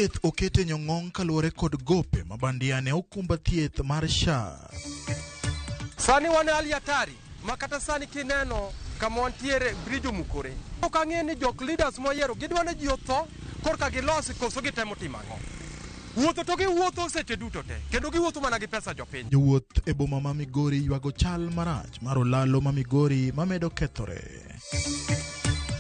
thieth okete nyong'ong kaluwore kod gope mabandia ne okumba thieth mar SHA. Sani wane hali hatari, makata sani kineno kama wantiere brijo mukore. Ok ang'e ni jok leaders moyiero gidwa ni ji otho korka gilosi koso gitemo timo ang'o. Wuotho to giwuotho seche duto te, kendo giwuotho mana gi pesa jopiny. Jowuoth e boma ma Migori ywago chal marach mar olalo ma Migori mamedo kethore.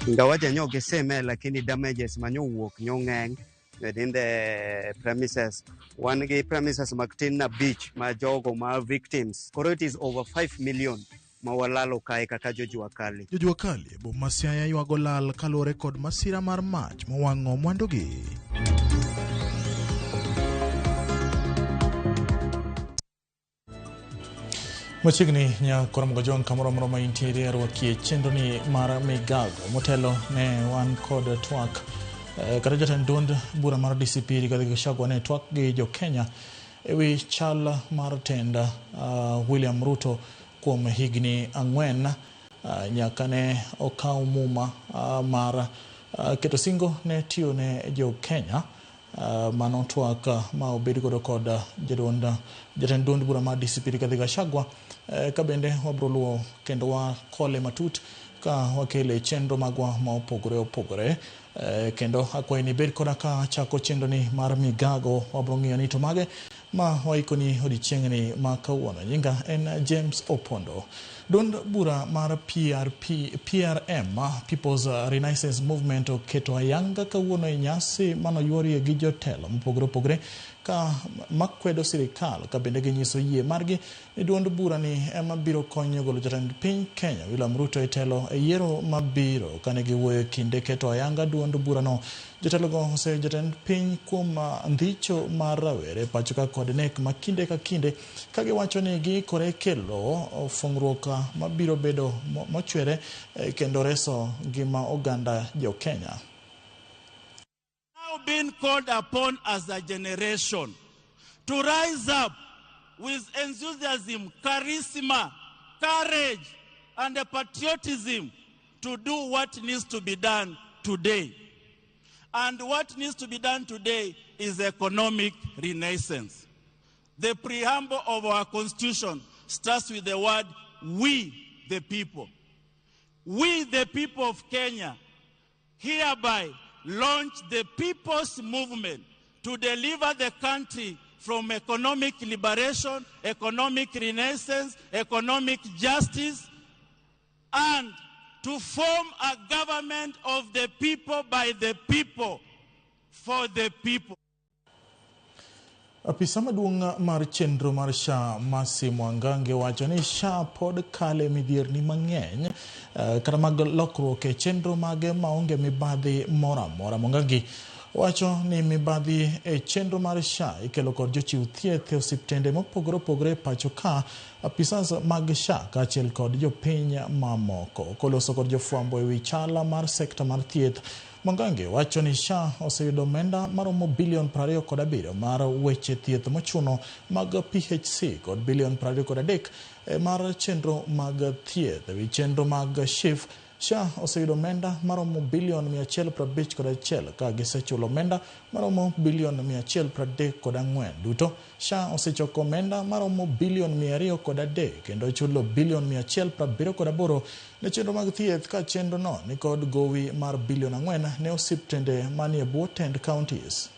Ingawaje nyo giseme lakini damages manyowuok nyong'eng within the premises. One gi premises magtin beach ma jogo ma victims. Koro it is over 5 million mawalalo kae kaka Jojua Kali. Jojua Kali e boma Siaya ywago lal kaluwore kod masira mar mach mowang'o mwandugi. Machiegni nya korom gojon kamoro moro ma intiere rwakie chenro ni mar migago motelo ne wan kod twak kata jatend duond bura mar DCP Rigathi Gachagua ne twak gi jo Kenya ewi chal mar tenda William Ruto kuom higni 4 nyaka ne okaw muma mar keto singo ne tiyo ne jo Kenya mano twak ma obed godo kod jatend duond bura mar DCP Rigathi Gachagua ka bende wabro luwo kendo wa kole matut ka wakele chenro magwa ma opogore kendo akwayi ni bed koda ka chako chenro ni mar migago wabro ng'iyo ni to mage ma waikoni odiochiengni ma kawuono. Nyinga en James Opondo. Duond bura mar PRM People's Renaissance Movement oketo ayanga kawuono e nyasi manoyuorie gi jotelo mopogore ka makwedo sirikal ka bende ginyiso yie margi ni duond bura ni ema biro konyo golo jatend piny Kenya William Ruto e telo e yiero mabiro kane giwuoyo kinde keto ayanga duond bura no. Jotelo go ose jatend piny kuom ndhicho mar rawere pachoka kod nek ma kinde ka kinde ka giwacho ni giikore kelo fungruok mabiro bedo mochwere kendo reso ngima oganda jo Kenya. Been called upon as a generation to rise up with enthusiasm, charisma, courage, and patriotism to do what needs to be done today. And what needs to be done today is economic renaissance. The preamble of our constitution starts with the word we the people. We the people of Kenya hereby launch the people's movement to deliver the country from economic liberation, economic renaissance, economic justice, and to form a government of the people, by the people, for the people. Apisa maduong' mar chenro mar SHA Masi Mwangange wacho ni SHA pod kale midhierni mang'eny kata mag lokruok e chenro mage maonge mibadhi mora Mwangange wacho ni mibadhi e chenro mar SHA ikelo kod jochiw thieth e osiptende mopogore pacho ka apisas mag SHA kaachiel kod jopiny mamoko koloso kod jofwambo ewi chala mar sekta mar thieth. Mwangange wacho ni SHA oseyudo omenda maromo bilion 27 mar weche thieth mochuno mag PHC kod bilion 23 mar chenro mag thieth. Ewi chenro mag SHIF SHA oseyudo omenda maromo bilion 151 ka gisechulo omenda maromo bilion 134 duto. SHA osechoko omenda maromo bilion 203 kendo chulo bilion 178 ne chenro mag thieth ka chenro no ni kod gowi mar bilion 4 ne osiptende manie bwo tend counties.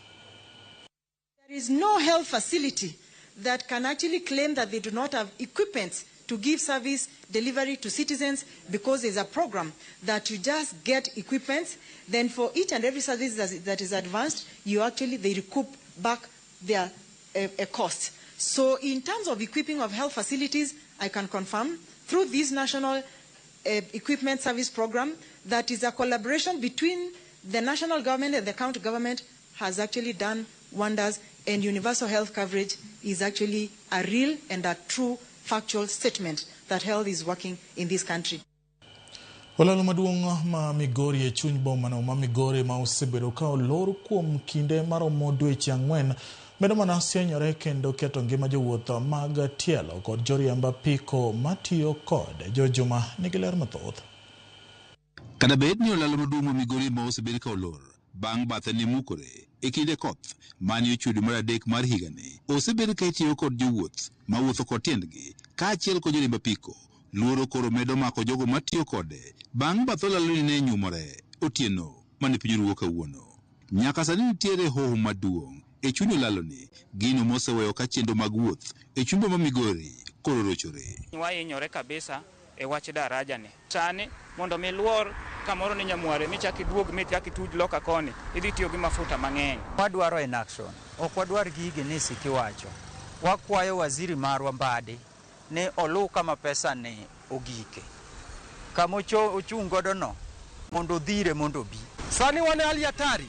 There is no health facility that can actually claim that they do not have equipment to give service delivery to citizens because there's a program that you just get equipment, then for each and every service that is advanced, they recoup back their cost. So in terms of equipping of health facilities, I can confirm through this national equipment service program that is a collaboration between the national government and the county government has actually done wonders, and universal health coverage is actually a real and a true factual statement that health is working in this country. Olalo maduong' ma Migori e chuny boma no ma Migori ma osebedo ka olor kuom kinde maromo dweche 4 medo mana sienyore kendo keto ngima jowuoth mag tielo kod joriemb apiko matiyo kod Jojuma nigi ler mathoth. Kada bed ni olalo maduong' ma Migori ma osebedo ka olor, bang' bathe ni mukore e kinde koth mani ochudo mar adek mar higani. Osebedo ka itiyo kod jowuoth mawuotho kod tiendgi kaachiel kod jorimb apiko. Luoro koro medo mako jogo matiyo kode bang' bath olaloni ne nyumore otieno mane piny oruo kawuono. Nyaka sani nitiere hoho maduong' e chuny olaloni, gino moseweyo ka chenro mag wuoth e chumba ma Migori koro rochore. Wahinyore kabisa e wach daraja ni. Sani mondo miluor kamoro ni Nyamware michaki duog michaki tuj loka koni idhi tiyo gi mafuta mang'eny. Wadwaro inaction, ok wadwar gigi ni sikiwacho. Wakwayo waziri marwa Mbadi ni olu kama pesa ni ogike. Kama ochung' godo no mondo dhire mondo bi. Sani wane hali hatari.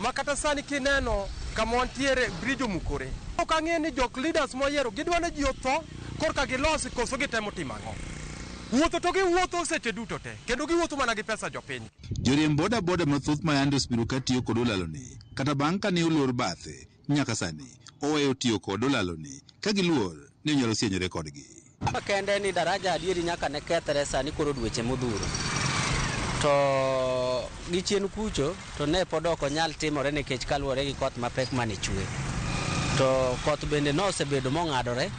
Makata sani kineno kama wantiere Bridge Mukore. Ok ang'e ni jok leaders moyiero gidwane ji otho korka gilosi koso gitemo timo ang'o. Wuotho to giwuotho seche duto te kendo giwuotho mana gi pesa jopiny. Joriemb boda boda mathoth ma yande osebiro ka tiyo kod olaloni kata bang' kane olor bathe nyaka sani oweyo tiyo kod olaloni ka giluor ni onyalo sienyore kodgi. Kende ni daraja adieri nyaka ne kethre sani koro dweche modhuro. To gichien kucho to ne pod ok onyal timore nikech kaluwore gi koth mapek mane chwe. To koth bende nosebedo mong'adore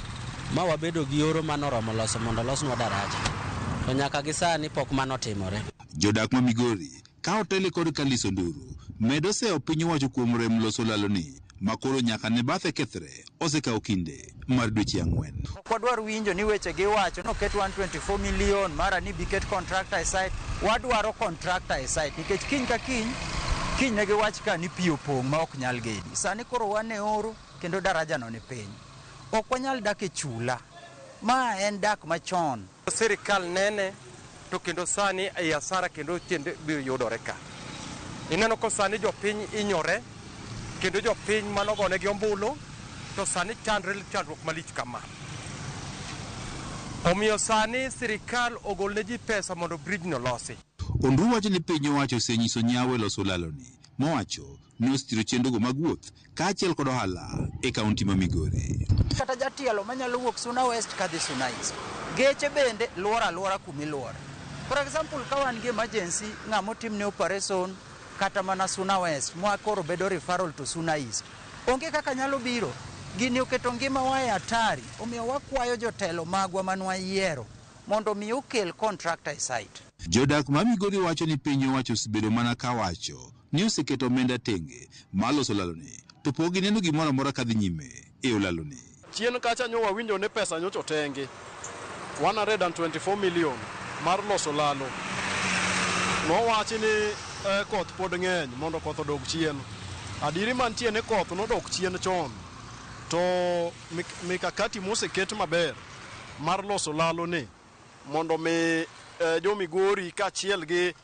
ma wabedo gi oro manoromo loso mondo losnwa daraja. To nyaka gi sani pok manotimore. Jodak ma Migori ka otele kod Kaliso Nduru medo seyo piny owacho kuom rem loso olaloni makoro nyaka ne bathe kethre osekawo kinde mar dweche 4. Wadwar winjo ni weche giwacho noket 124 million mara ni biket contractor e site. Wadwaro contractor e site nikech kiny ka kiny ne giwach ka ni pi opong' ma ok nyal gedi. Sani koro wan e oro kendo daraja no ni piny. Ok wanyal dak e chula. Ma en dak machon. Sirikal nene to kendo sani e hasara kendo tiende biro yudore ka. Ineno ko sani jopiny inyore kendo jopiny manogone gi ombulu to sani chandruok malich kama. Omiyo sani sirikal ogol ne ji pesa mondo bridge no losi. Onduru wacho ni piny owacho osenyiso nyawo loso olaloni mowacho ni ositiro chenrogo mag wuoth kaachiel kod ohala e kaunti ma Migori. Kata jatielo manyalo wuok Suna West kadhi Suna East. Geche bende luora kumiluor. For example, ka wan gi emergency ng'amo timne operation kata mana Suna West mwa koro bedo referral to Suna East. Onge kaka nyalo biro. Gini oketo ngima wa e hatari. Omiyo wakwayo jotelo magwa manwa yiero mondo mi okel contractor e site. Jodak ma Migori wacho ni piny owacho osebedo mana ka wacho ni oseketo omenda tenge maloso olaloni to pok gineno gimoro amora kadhi nyime e olaloni. Chien kacha nyo wawinjo ne pesa nyocho tenge 124 million mar loso lalo. Nowachi ni koth pod ng'eny mondo koth odog chien. Adiri mantie ne koth nodok chien chon. To mikakati moseket maber mar loso lalo ni mondo mi jo Migori kaachiel gi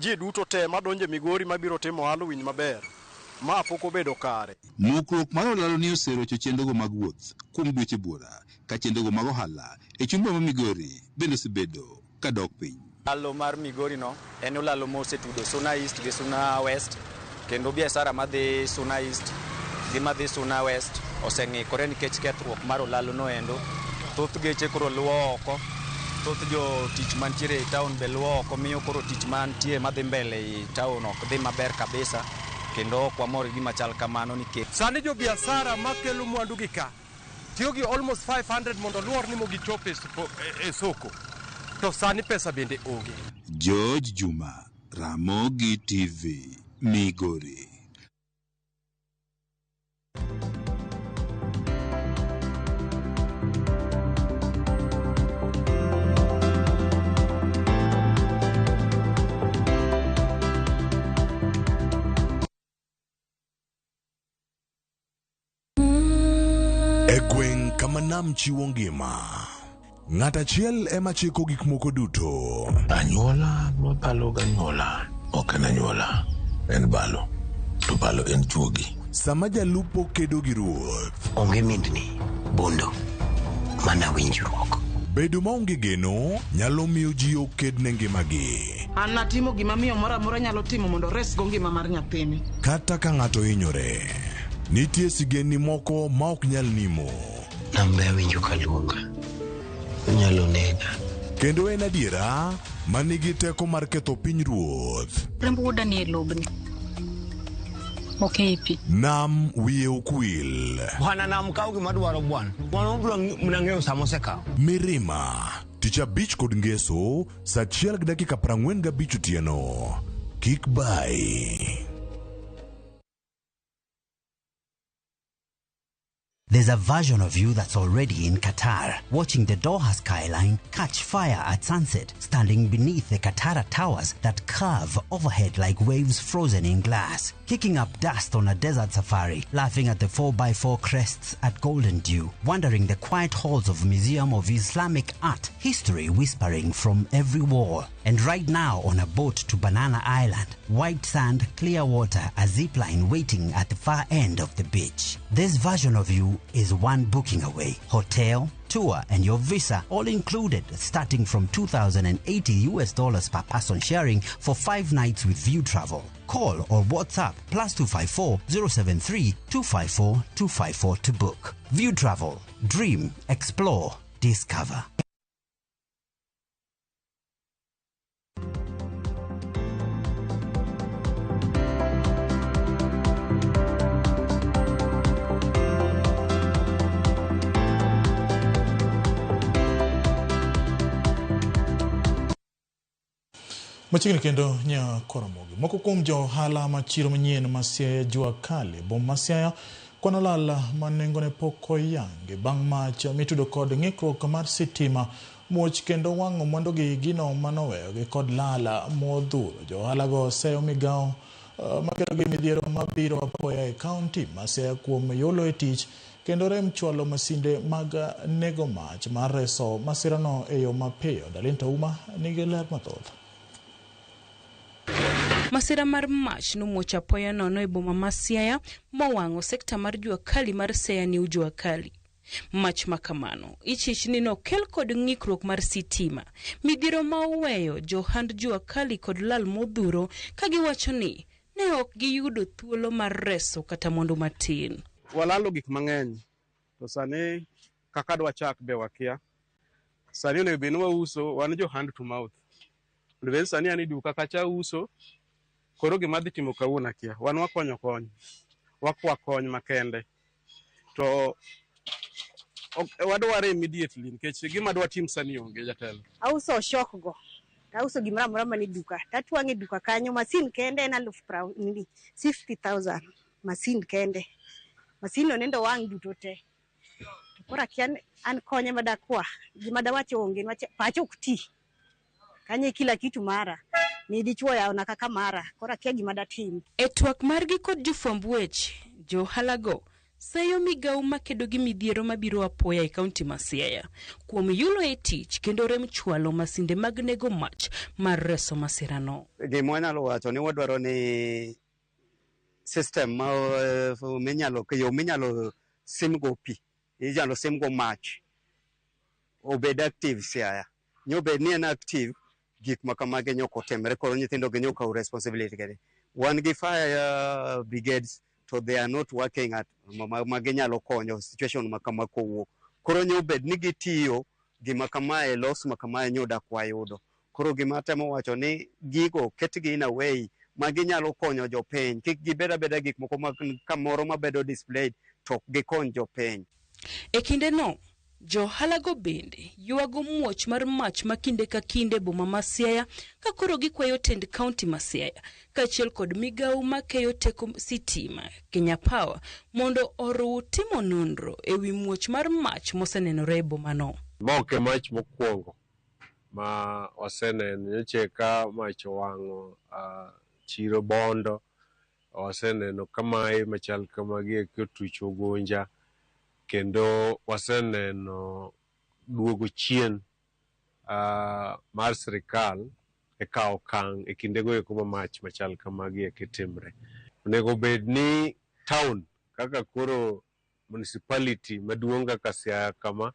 ji duto te madonje Migori mabiro timo ohala winy maber. Ma pok obedo kare. Mukruok mar olaloni oserocho chenrogo mag wuoth kuom dweche buora ka chenrogo mag ohala e chumba ma Migori bende osebedo ka dok piny. Lalo mar Migori no en olalo mosetudo Suna East gi Suna West kendo biashara madhi Suna East gi madhi Suna West oseng'ikore nikech kethruok mar olalo no endo. Thoth geche koro luwo oko. Thoth jo tich mantiere e town be luwo oko miyo koro tich mantie madhi mbele e town ok dhi maber kabisa. Kendo kwa mori gima chal kamano nikech sani jo biashara makelo mwandu gi ka tiyo gi almost 500 mondo luor ni mogi chope e soko. To sani pesa bende onge. George Juma, Ramogi TV, Migori. E gweng' kama nam chiwo ngima, ng'at achiel ema chiko gik moko duto. Anyuola mabalo ganyuola, ok en anyuola, en balo. To balo en chuogi. Sama jalupo kedo gi ruoth, onge mindni, bondo, mana winjruok. bedo maonge geno nyalo miyo ji oked ne ngimagi. An natimo gima miyo moro amora nyalo timo mondo res go ngima mar nyathini. Kata ka ng'ato hinyore, nitie sigeni moko ma ok nyal nimo. Nambe winjo kaluonga, nyalo nega. Kendo en adiera manigi teko mar ketho piny ruoth. Remb wuoda ni e lobni. Okay, pi. Nam wiye ukwil. Bwana na mkao kimadwaro bwana. Bwana ubro mnangeo samoseka. Mirima. Ticha Beach kod Ngeso, saa 1:45 otieno. Kik bai. There's a version of you that's already in Qatar, watching the Doha skyline catch fire at sunset, standing beneath the Qatar towers that curve overhead like waves frozen in glass, kicking up dust on a desert safari, laughing at the 4x4 crests at Golden Dew, wandering the quiet halls of Museum of Islamic Art, history whispering from every wall. And right now on a boat to Banana Island, white sand, clear water, a zipline waiting at the far end of the beach. This version of you is one booking away. Hotel, tour, and your visa all included, starting from $2,080 per person, sharing for 5 nights with View Travel. Call or WhatsApp +254 073 254 254 to book. View Travel. Dream, explore, discover. Machigni kendo nya Koromogi. Moko kuom jo hala machiro manyien Masiaya jua kali. Bom Masiaya kono lala manengone poko yange. Bang mach mitudo kod ng'ikruok mar sitima. Muoch kendo wang'o mwandogi gino manoweyogi kod lala modhuro. Jo hala go seyo migao makelo gi midhiero mabiro apoya e kaunti Masiaya kuom yolo e tich. Kendo rem chwalo masinde mag nego mach mar reso masirano e yo mapiyo. Dalinta Uma nigi ler mathoth. Masira mar mach nomuoch apoya nono e boma Masiaya mowang'o sekta mar jua kali mar Seya ni jua kali. Mach makamano ichich ni nokel kod ng'ikruok mar sitima. Midhiero ma oweyo johand jua kali kod lal modhuro kagiwacho ni ne ok giyudo thuolo mar reso kata mondo matin. Walalo gik mang'eny. To sani kaka dwa chak be wakia. Sani onego bed ni wauso wan jo hand to mouth. Lwen sani ani duka kacha uso. Koro gima dhi timo kawuono akia. Wan wakonyo kony. Wakwa kony makende. To wadware immediately nikech gima dwa tim sani onge jatelo. Auso shok go. Auso gimra mora mani duka. Tatwange duka kanyo masin kende en 60,000 masin kende. Masin no nendo wang duto te. Kora kian an konye madakwa. Gima dawacho onge pacho kuti. Kanye kila kitu mara. Ni dichwo ya ona kaka mara. Kora kia gima datim. E twak margi kod jofwamb weche, jo halago seyo migao makedo gi midhiero mabiro apoya e kaunti Masiaya kuom yulo e tich kendo rem chwalo masinde mag nego mach mar reso masirano. Gima wanyalo wacho ni wadwaro ni system minyalo simgo pi, inyalo simgo mach obed active Siaya. Nyobed ni en active gik makamage nyoko temre koro nyithindo gi nyoka responsibility kede. One gi fire brigades to they are not working at maginyalo konyo situation makama kowuok. Koro nyobed ni gitiyo gima kamae los makamae nyoda kwa yudo. Koro gima temo wacho ni gigo ketgi in a way maginyalo konyo jopiny. Kik gibeda beda gik moko kamoro mabedo displayed to gikony jopiny. E kinde no jo halago bende yuago muoch mar mach makinde ka kinde boma Masiaya ka koro gikwayo tend county Masiaya kachiel kod migao makeyo teko sitima Kenya Power mondo oruw timo nonro ewi muoch mar mach mosenenore e boma no. Moke mach mokwongo ma oseneno nyoche ka mach owang'o chiro Bondo, oseneno kamae machal kamagi kotuch Ugunja, kendo waseneno duogo chien mar sirikal e kawo okang' e kindego eko ma mach machal kamagi kitimre. Onego bed ni town kaka koro municipality maduong' kaka Siaya kama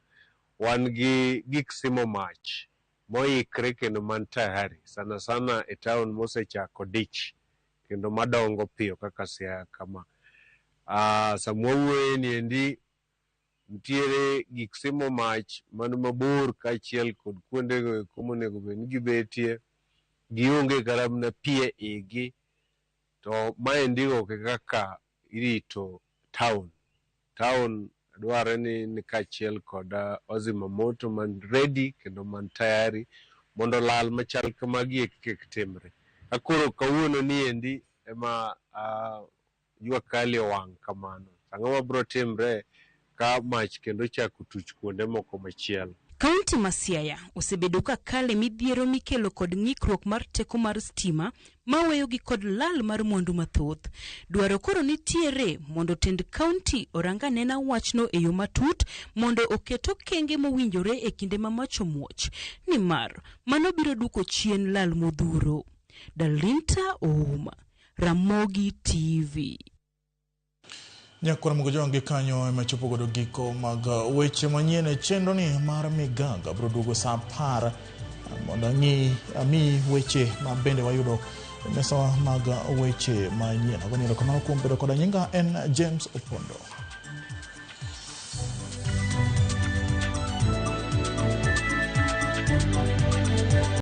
wan gi gik simo mach moikre kendo man tayari sana sana e town mosechako dich kendo madongo piyo kaka Siaya kama. Samwauwe ni endi ntiere gik simo mach man mabor kachiel kod kuondego eko monego bed ni gibetie gionge kata mana pi e igi to maendigo kaka irito town dware ni kachiel koda ozima moto man ready kendo man tayari mondo lal machal kamagi kik timre. Akoro kawuono ni endi ema jua kali wang' kamano. Ang'o bro timre ka mach kendo chako tuch kuonde moko machielo. Kaunti ma Siaya osebedo ka kale midhiero mikelo kod ng'ikruok mar teko mar stima maweyogi kod lal mar mwandu mathoth. Dwaro koro nitiere mondo tend kaunti oranga nena wachno e yo matut mondo oketo kenge mowinjore e kinde ma mach omuoch, nimar mano biro duoko chien lal modhuro. Dalinta Ouma, Ramogi TV. Nyakwana mgojongi kanyo emachopo godo giko mag weche manyene chenro ni mar Migaga bro duogo saa 10 mondo ami weche ma bende wayudo mesa mag weche manyene. Agoni kamano kuom bedo koda nyinga en James Opondo.